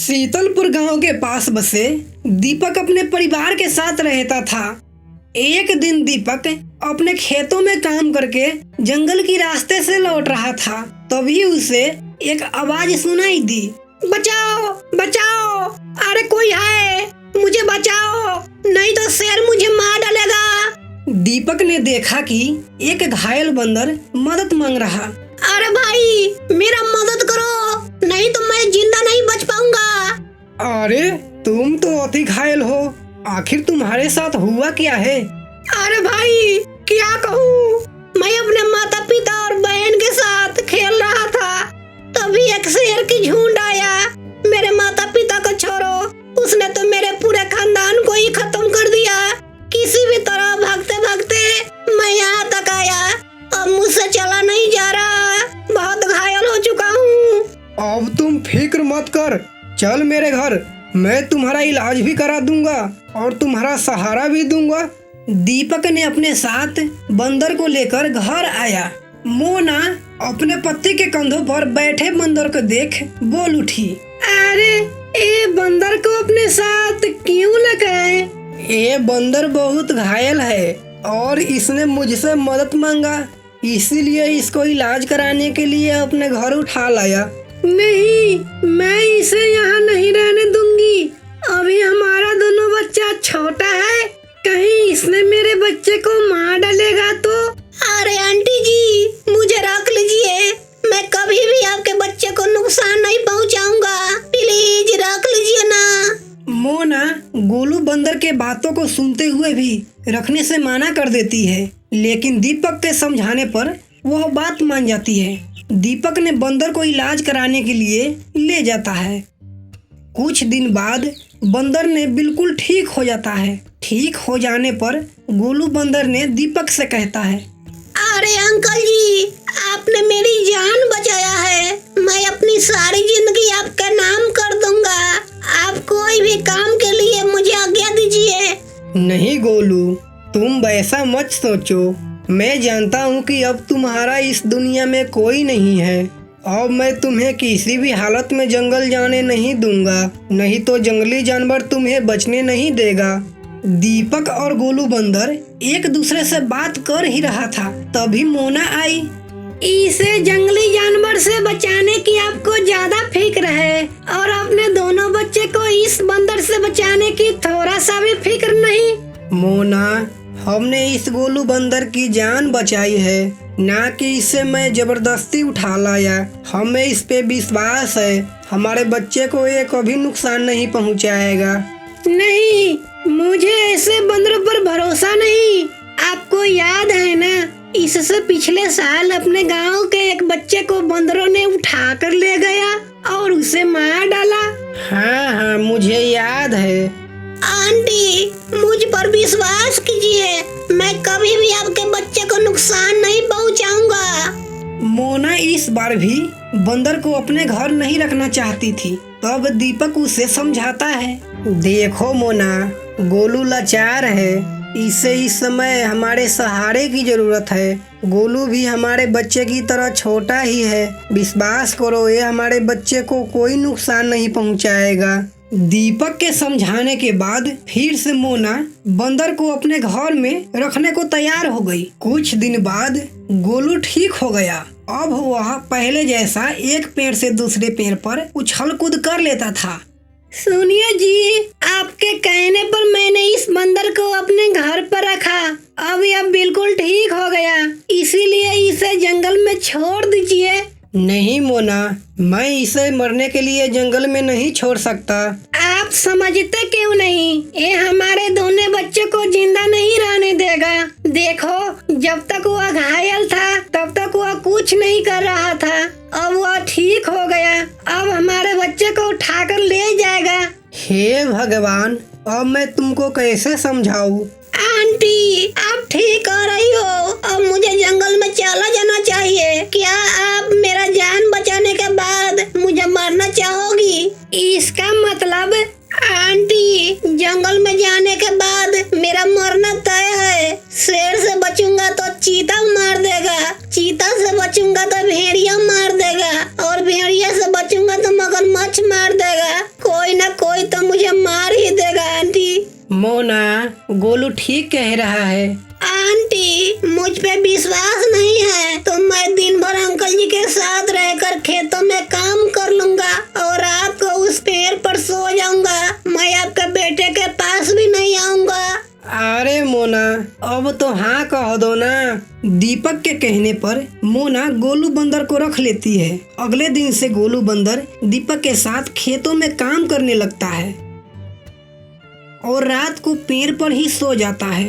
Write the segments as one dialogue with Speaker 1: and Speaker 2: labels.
Speaker 1: शीतलपुर गांव के पास बसे दीपक अपने परिवार के साथ रहता था। एक दिन दीपक अपने खेतों में काम करके जंगल की रास्ते से लौट रहा था। तभी उसे एक आवाज सुनाई दी, बचाओ बचाओ, अरे कोई है, मुझे बचाओ, नहीं तो शेर मुझे मार डालेगा। दीपक ने देखा कि एक घायल बंदर मदद मांग रहा। अरे भाई मेरा मदद करो, नहीं तो मैं जिंदा नहीं बच पाऊंगा। अरे तुम तो अति घायल हो, आखिर तुम्हारे साथ हुआ क्या है? अरे भाई क्या कहूँ, मैं अपने माता पिता और बहन के साथ खेल रहा था, तभी एक शेर की झुंड आया। मेरे माता पिता को छोड़ो, उसने तो मेरे पूरे खानदान को ही खत्म कर दिया। किसी भी तरह भागते भागते मैं यहाँ तक आया, अब मुझसे चला नहीं जा रहा, बहुत घायल हो चुका हूँ। अब तुम फिक्र मत कर, चल मेरे घर, मैं तुम्हारा इलाज भी करा दूंगा और तुम्हारा सहारा भी दूंगा। दीपक ने अपने साथ बंदर को लेकर घर आया। मोना अपने पति के कंधों पर बैठे बंदर को देख बोल उठी, अरे ये बंदर को अपने साथ क्यों लेकर आए? ये बंदर बहुत घायल है और इसने मुझसे मदद मांगा, इसीलिए इसको इलाज कराने के लिए अपने घर उठा लाया। नहीं, मैं इसे यहाँ नहीं रहने दूंगी, अभी हमारा दोनों बच्चा छोटा है, कहीं इसने मेरे बच्चे को मार डालेगा तो। अरे आंटी जी मुझे रख लीजिए, मैं कभी भी आपके बच्चे को नुकसान नहीं पहुँचाऊंगा, प्लीज रख लीजिए ना। मोना गोलू बंदर के बातों को सुनते हुए भी रखने से मना कर देती है, लेकिन दीपक के समझाने पर वह बात मान जाती है। दीपक ने बंदर को इलाज कराने के लिए ले जाता है। कुछ दिन बाद बंदर ने बिल्कुल ठीक हो जाता है। ठीक हो जाने पर गोलू बंदर ने दीपक से कहता है, अरे अंकल जी आपने मेरी जान बचाया है, मैं अपनी सारी जिंदगी आपका नाम कर दूंगा, आप कोई भी काम के लिए मुझे आज्ञा दीजिए। नहीं गोलू, तुम वैसा मत सोचो, मैं जानता हूँ कि अब तुम्हारा इस दुनिया में कोई नहीं है। अब मैं तुम्हें किसी भी हालत में जंगल जाने नहीं दूंगा, नहीं तो जंगली जानवर तुम्हें बचने नहीं देगा। दीपक और गोलू बंदर एक दूसरे से बात कर ही रहा था, तभी मोना आई। इसे जंगली जानवर से बचाने की आपको ज्यादा फिक्र है और अपने दोनों बच्चे को इस बंदर से बचाने की थोड़ा सा भी फिक्र नहीं। मोना, हमने इस गोलू बंदर की जान बचाई है, ना कि इसे मैं जबरदस्ती उठा लाया। हमें इस पे विश्वास है, हमारे बच्चे को ये कभी नुकसान नहीं पहुंचाएगा। नहीं, मुझे ऐसे बंदरों पर भरोसा नहीं। आपको याद है ना, इससे पिछले साल अपने गांव के एक बच्चे को बंदरों ने उठा कर ले गया और उसे मार डाला। हाँ, मुझे याद है। आंटी मुझ पर विश्वास कीजिए, मैं कभी भी आपके बच्चे को नुकसान नहीं पहुंचाऊंगा। मोना इस बार भी बंदर को अपने घर नहीं रखना चाहती थी। तब दीपक उसे समझाता है, देखो मोना, गोलू लाचार है, इसे इस समय हमारे सहारे की जरूरत है। गोलू भी हमारे बच्चे की तरह छोटा ही है, विश्वास करो, ये हमारे बच्चे को कोई नुकसान नहीं पहुंचाएगा। दीपक के समझाने के बाद फिर से मोना बंदर को अपने घर में रखने को तैयार हो गई। कुछ दिन बाद गोलू ठीक हो गया। अब वह पहले जैसा एक पेड़ से दूसरे पेड़ पर उछल कूद कर लेता था। सुनिए जी, आपके कहने पर मैंने इस बंदर को अपने घर पर रखा, अब यह बिल्कुल ठीक हो गया, इसीलिए इसे जंगल में छोड़ दीजिए। नहीं मोना, मैं इसे मरने के लिए जंगल में नहीं छोड़ सकता। आप समझते क्यों नहीं, ये हमारे दोनों बच्चे को जिंदा नहीं रहने देगा। देखो, जब तक वह घायल था तब तक वह कुछ नहीं कर रहा था, अब वह ठीक हो गया, अब हमारे बच्चे को उठाकर ले जाएगा। हे भगवान, अब मैं तुमको कैसे समझाऊं? आंटी आप ठीक कर रही हो, अब मुझे जंगल में चला जाना चाहिए। क्या आप मेरा जान बचाने के बाद मुझे मारना चाहोगी? इसका मतलब आंटी, जंगल में जाने के बाद मेरा मरना तय है। शेर से बचूंगा तो चीता मार देगा, चीता से बचूंगा तो भेड़िया मार देगा और भेड़िया से बचूंगा तो मगरमच्छ मार देगा। कोई
Speaker 2: कोई ना कोई तो मुझे मार ही देगा आंटी।
Speaker 1: मोना, गोलू ठीक कह रहा है।
Speaker 2: आंटी, मुझ पे विश्वास नहीं है तो मैं दिन भर अंकल जी के साथ रहकर खेतों में काम कर लूंगा और रात को उस पेड़ पर सो जाऊंगा। मैं आपके बेटे के पास भी नहीं आऊंगा।
Speaker 1: अरे मोना, अब तो हाँ कह दो ना। दीपक के कहने पर मोना गोलू बंदर को रख लेती है। अगले दिन से गोलू बंदर दीपक के साथ खेतों में काम करने लगता है और रात को पेड़ पर ही सो जाता है।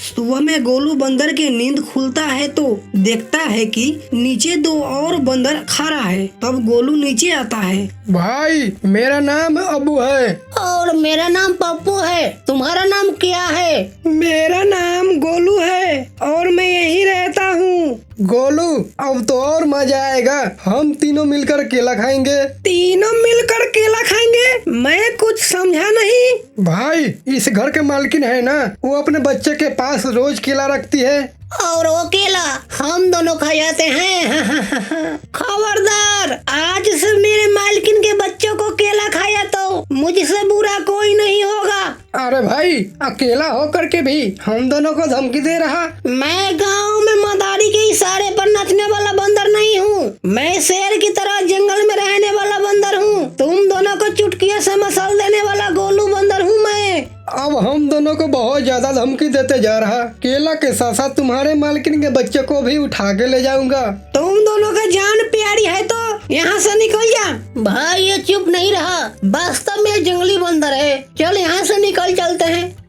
Speaker 1: सुबह में गोलू बंदर की नींद खुलता है तो देखता है कि नीचे दो और बंदर खड़ा है। तब गोलू नीचे आता है।
Speaker 3: भाई, मेरा नाम अबू है।
Speaker 2: और मेरा नाम पप्पू है। तुम्हारा नाम क्या है?
Speaker 1: मेरा नाम गोलू है और मैं यहीं रहता हूँ।
Speaker 3: गोलू, अब तो और मजा आएगा। हम तीनों मिलकर केला खाएंगे।
Speaker 1: तीनों मिलकर केला खाएंगे? मैं कुछ समझा नहीं।
Speaker 3: भाई, इस घर के मालकिन है ना, वो अपने बच्चे के पास रोज केला रखती है
Speaker 2: और वो केला हम दोनों खा जाते हैं। खबरदार, आज से मेरे मालकिन के बच्चों को केला खाया तो मुझसे बुरा कोई नहीं होगा।
Speaker 3: अरे भाई, अकेला होकर के भी हम दोनों को धमकी दे रहा।
Speaker 2: मैं गांव में मदारी के इशारे पर नचने वाला बंदर नहीं हूँ। मैं शेर की तरह जंगल में रहने वाला बंदर हूँ। तुम दोनों को चुटकियों से मसल देने वाला गोलू बंदर हूँ मैं।
Speaker 3: अब हम दोनों को बहुत ज्यादा धमकी देते जा रहा। केला के साथ साथ तुम्हारे मालकिन के बच्चे को भी उठा के ले जाऊंगा।
Speaker 2: तुम दोनों का जान प्यारी है तो यहाँ से निकल जा। भाई, ये चुप नहीं रहा। वास्तव में जंगली बंदर है। चल यहाँ से निकल चलते हैं।